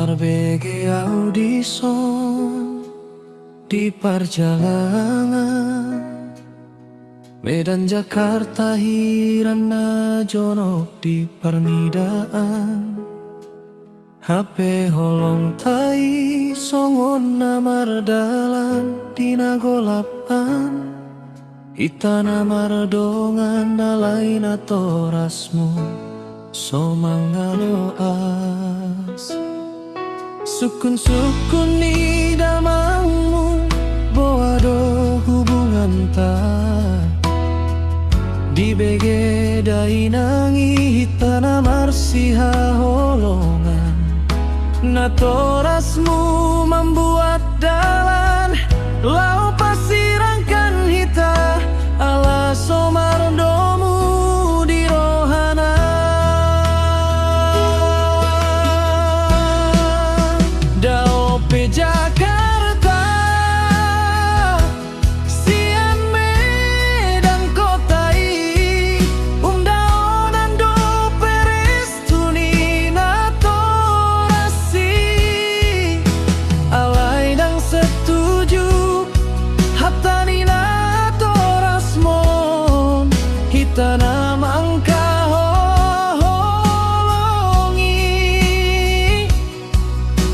Arbege audison di perjalanan Medan Jakarta Hirana Jonok di Parnidaan HP holong tai songon namar dalan dina golapan Itana mardongan nalaina torasmu somangaloas Sukun-sukun ni damangmu boado hubungan ta Di bege dainangi hitana marsiha holongan Na torasmu membuat dalan lau pasirangkan hita ala somardomu di rohana Daope Jakarta sian Medan kotai undaonan do perestuni na torasi alai dang setuju hatani na torasmon hitana mangka holongi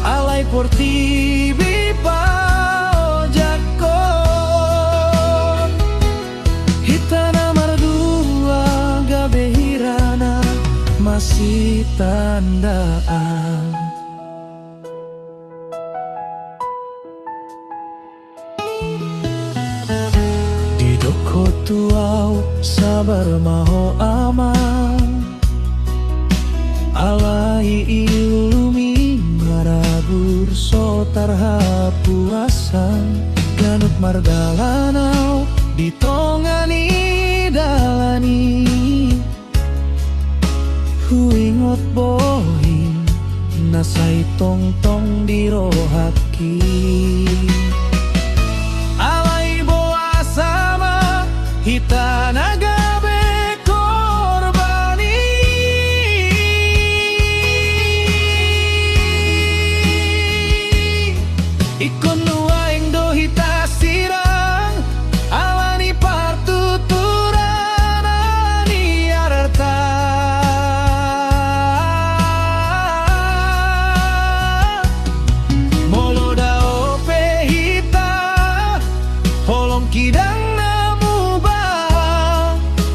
alai portibi pajakon hitana mardua gabe hirana masih tandaan Di doko tuau sabar maho aman alai ilumi marabur sotar hapuasan ganut mardalanau ditongani dalani huingot bohin nasai tong-tong di rohaki alai boa sama hitana gabe korbani Ikon nuaing do hita sirang alani partuturan ani arta Molo daope hita holong kidang namu bawa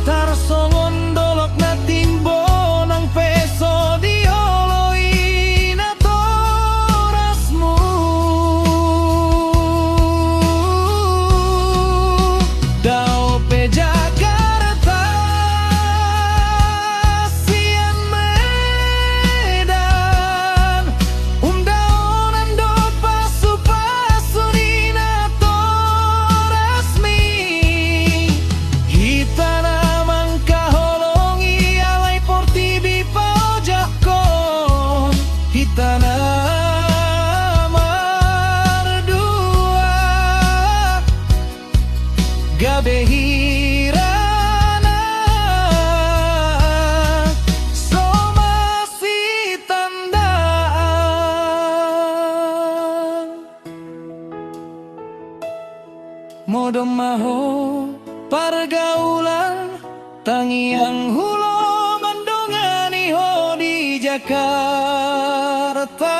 tarsongon dolok na timbo nang peso dioloi na torasmu Daope Jakarta sian Medan undaonan do pasu-pasu dina torasmi hitana mangka holongi alai portibi pajakon hitana mardua gabe hirana somasi tandaan Modo maho pergaulan tangiang hulo mendongani ho di Jakarta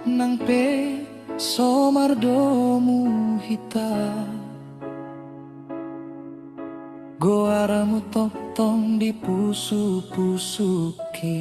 nang pe somardomu hita goaramu tong-tong di pusu-pusuki